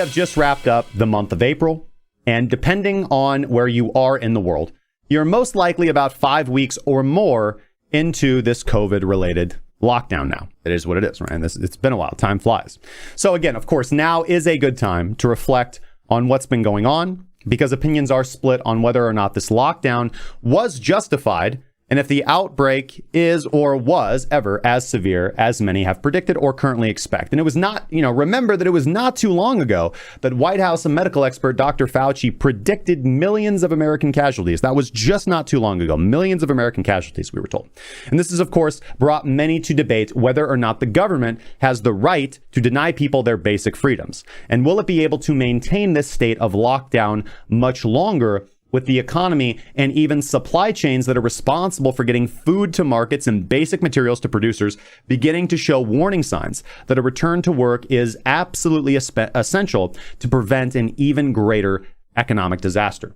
have just wrapped up the month of April, and depending on where you are in the world, you're most likely about 5 weeks or more into this COVID-related lockdown now. It is what it is, right? And it's been a while. Time flies. So again, of course, now is a good time to reflect on what's been going on, because opinions are split on whether or not this lockdown was justified, and if the outbreak is or was ever as severe as many have predicted or currently expect. And it was not, remember that it was not too long ago that White House medical expert Dr. Fauci predicted millions of American casualties. That was just not too long ago. Millions of American casualties, we were told. And this has, of course, brought many to debate whether or not the government has the right to deny people their basic freedoms. And will it be able to maintain this state of lockdown much longer, with the economy and even supply chains that are responsible for getting food to markets and basic materials to producers beginning to show warning signs that a return to work is absolutely essential to prevent an even greater economic disaster.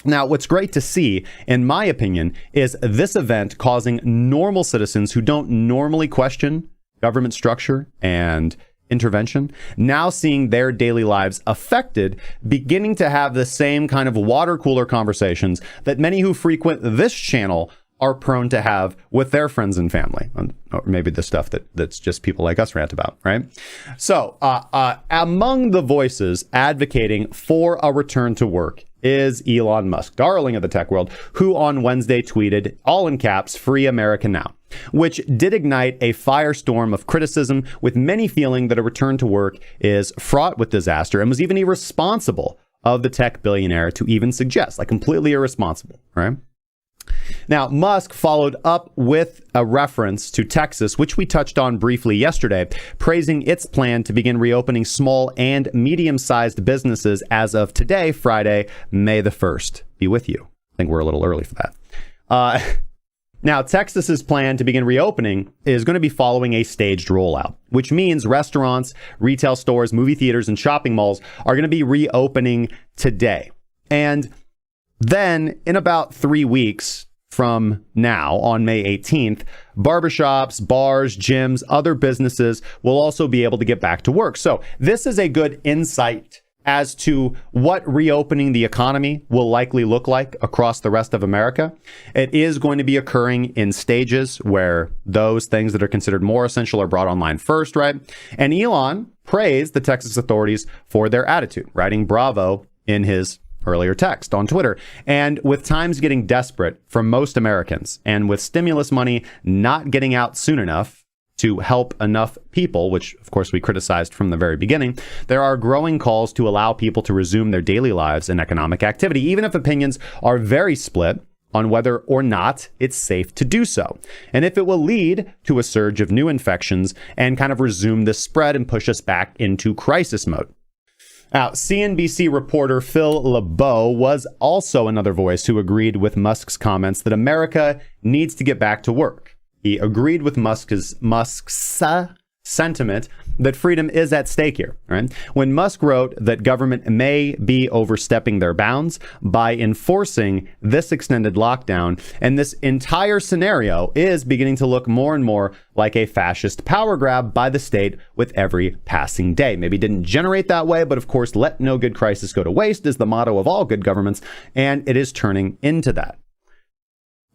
Now, what's great to see, in my opinion, is this event causing normal citizens who don't normally question government structure and intervention, now seeing their daily lives affected, beginning to have the same kind of water cooler conversations that many who frequent this channel are prone to have with their friends and family, or maybe the stuff that's just people like us rant about, right? So among the voices advocating for a return to work is Elon Musk, darling of the tech world, who on Wednesday tweeted, all in caps, "Free America Now," which did ignite a firestorm of criticism, with many feeling that a return to work is fraught with disaster and was even irresponsible of the tech billionaire to even suggest, like completely irresponsible, right? Now, Musk followed up with a reference to Texas, which we touched on briefly yesterday, praising its plan to begin reopening small and medium-sized businesses as of today, Friday, May the 1st. Be with you. I think we're a little early for that. Now, Texas's plan to begin reopening is going to be following a staged rollout, which means restaurants, retail stores, movie theaters, and shopping malls are going to be reopening today. And then in about 3 weeks from now, on May 18th, barbershops, bars, gyms, other businesses will also be able to get back to work. So this is a good insight as to what reopening the economy will likely look like across the rest of America. It is going to be occurring in stages where those things that are considered more essential are brought online first, right? And Elon praised the Texas authorities for their attitude, writing bravo in his earlier text on Twitter. And with times getting desperate for most Americans, and with stimulus money not getting out soon enough to help enough people, which of course we criticized from the very beginning, there are growing calls to allow people to resume their daily lives and economic activity, even if opinions are very split on whether or not it's safe to do so, and if it will lead to a surge of new infections and kind of resume this spread and push us back into crisis mode. Now, CNBC reporter Phil LeBeau was also another voice who agreed with Musk's comments that America needs to get back to work. He agreed with Musk's sentiment that freedom is at stake here, right? When Musk wrote that government may be overstepping their bounds by enforcing this extended lockdown, and this entire scenario is beginning to look more and more like a fascist power grab by the state with every passing day. Maybe didn't generate that way, but of course, let no good crisis go to waste is the motto of all good governments, and it is turning into that.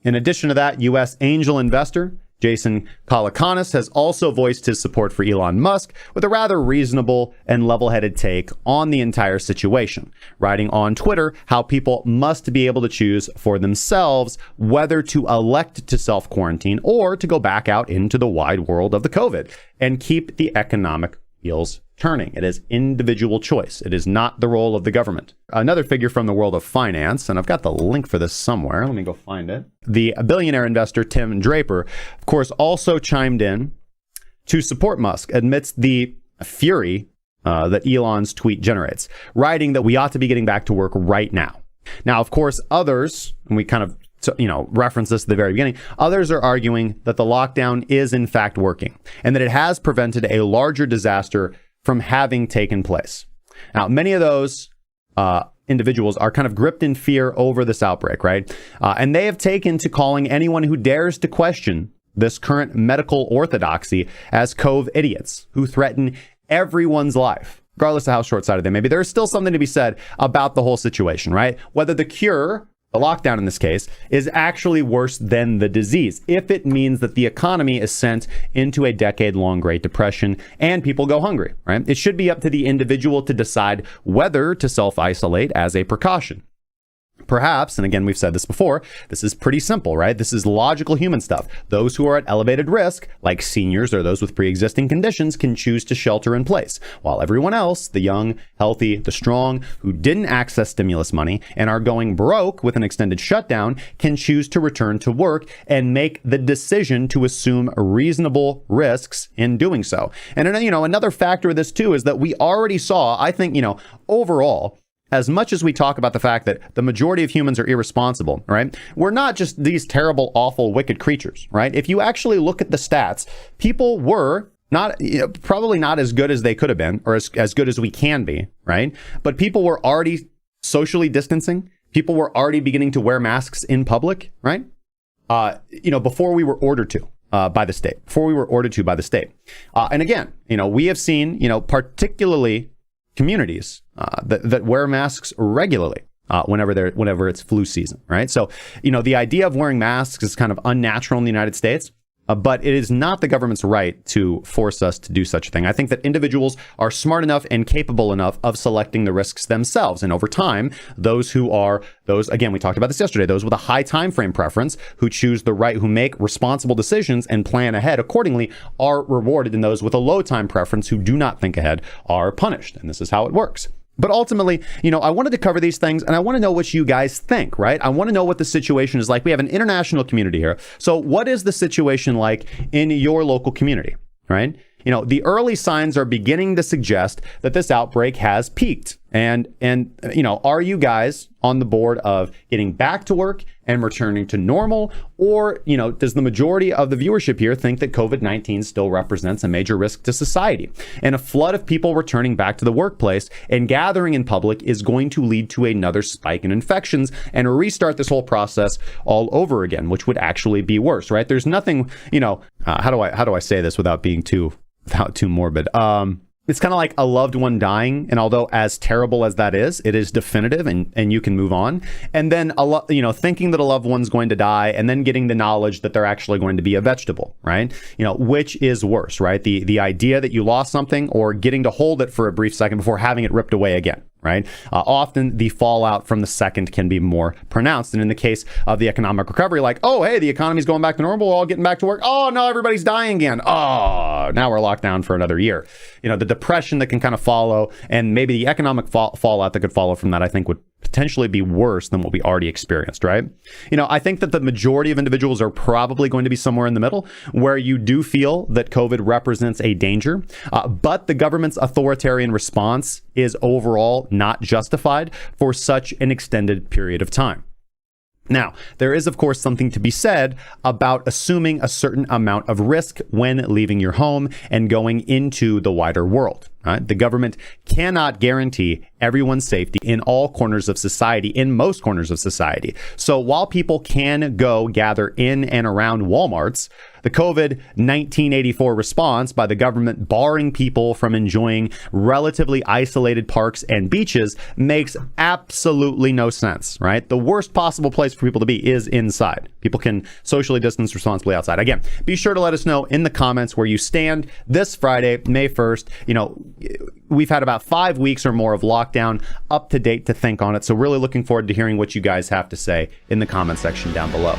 In addition to that, U.S. angel investor Jason Calacanis has also voiced his support for Elon Musk with a rather reasonable and level-headed take on the entire situation, writing on Twitter how people must be able to choose for themselves whether to elect to self-quarantine or to go back out into the wide world of the COVID and keep the economic wheels turning. It is individual choice. It is not the role of the government. Another figure from the world of finance, and I've got the link for this somewhere. Let me go find it. The billionaire investor Tim Draper, of course, also chimed in to support Musk amidst the fury that Elon's tweet generates, writing that we ought to be getting back to work right now. Now, of course, others, and we kind of reference this at the very beginning, others are arguing that the lockdown is in fact working and that it has prevented a larger disaster from having taken place. Now, many of those individuals are kind of gripped in fear over this outbreak, right? And they have taken to calling anyone who dares to question this current medical orthodoxy as cove idiots who threaten everyone's life. regardless of how short-sighted they may be, there's still something to be said about the whole situation, right? Whether the cure, the lockdown in this case, is actually worse than the disease, if it means that the economy is sent into a decade-long Great Depression and people go hungry, right? It should be up to the individual to decide whether to self-isolate as a precaution. Perhaps, and again, we've said this before, this is pretty simple, right? This is logical human stuff. Those who are at elevated risk, like seniors or those with pre-existing conditions, can choose to shelter in place, while everyone else, the young, healthy, the strong, who didn't access stimulus money and are going broke with an extended shutdown, can choose to return to work and make the decision to assume reasonable risks in doing so. And, another factor of this, too, is that we already saw, I think, overall, as much as we talk about the fact that the majority of humans are irresponsible, right? We're not just these terrible, awful, wicked creatures, right? If you actually look at the stats, people were not, probably not as good as they could have been, or as good as we can be, right? But people were already socially distancing. People were already beginning to wear masks in public, right? Before we were ordered to. By the state. And again, we have seen, particularly communities that wear masks regularly whenever it's flu season, right? So, the idea of wearing masks is kind of unnatural in the United States, but it is not the government's right to force us to do such a thing. I think that individuals are smart enough and capable enough of selecting the risks themselves. And over time, again, we talked about this yesterday, those with a high time frame preference who make responsible decisions and plan ahead accordingly are rewarded, and those with a low time preference who do not think ahead are punished. And this is how it works. But ultimately, I wanted to cover these things, and I want to know what you guys think, right? I want to know what the situation is like. We have an international community here. So what is the situation like in your local community, right? The early signs are beginning to suggest that this outbreak has peaked. And are you guys on the board of getting back to work and returning to normal? Or, does the majority of the viewership here think that COVID-19 still represents a major risk to society? And a flood of people returning back to the workplace and gathering in public is going to lead to another spike in infections and restart this whole process all over again, which would actually be worse, right? There's nothing, how do I say this without being too morbid? It's kind of like a loved one dying, and although as terrible as that is, it is definitive and you can move on. And then thinking that a loved one's going to die and then getting the knowledge that they're actually going to be a vegetable, right? Which is worse, right? The idea that you lost something, or getting to hold it for a brief second before having it ripped away again, right? Often the fallout from the second can be more pronounced. And in the case of the economic recovery, like, oh, hey, the economy's going back to normal, we're all getting back to work. Oh, no, everybody's dying again. Oh, now we're locked down for another year. The depression that can kind of follow, and maybe the economic fallout that could follow from that, I think would potentially be worse than what we already experienced, right? I think that the majority of individuals are probably going to be somewhere in the middle, where you do feel that COVID represents a danger, but the government's authoritarian response is overall not justified for such an extended period of time. Now, there is, of course, something to be said about assuming a certain amount of risk when leaving your home and going into the wider world. Right? The government cannot guarantee everyone's safety in all corners of society, in most corners of society. So while people can go gather in and around Walmarts, the COVID-1984 response by the government barring people from enjoying relatively isolated parks and beaches makes absolutely no sense, right? The worst possible place for people to be is inside. People can socially distance responsibly outside. Again, be sure to let us know in the comments where you stand this Friday, May 1st. We've had about 5 weeks or more of lockdown up to date to think on it. So really looking forward to hearing what you guys have to say in the comment section down below.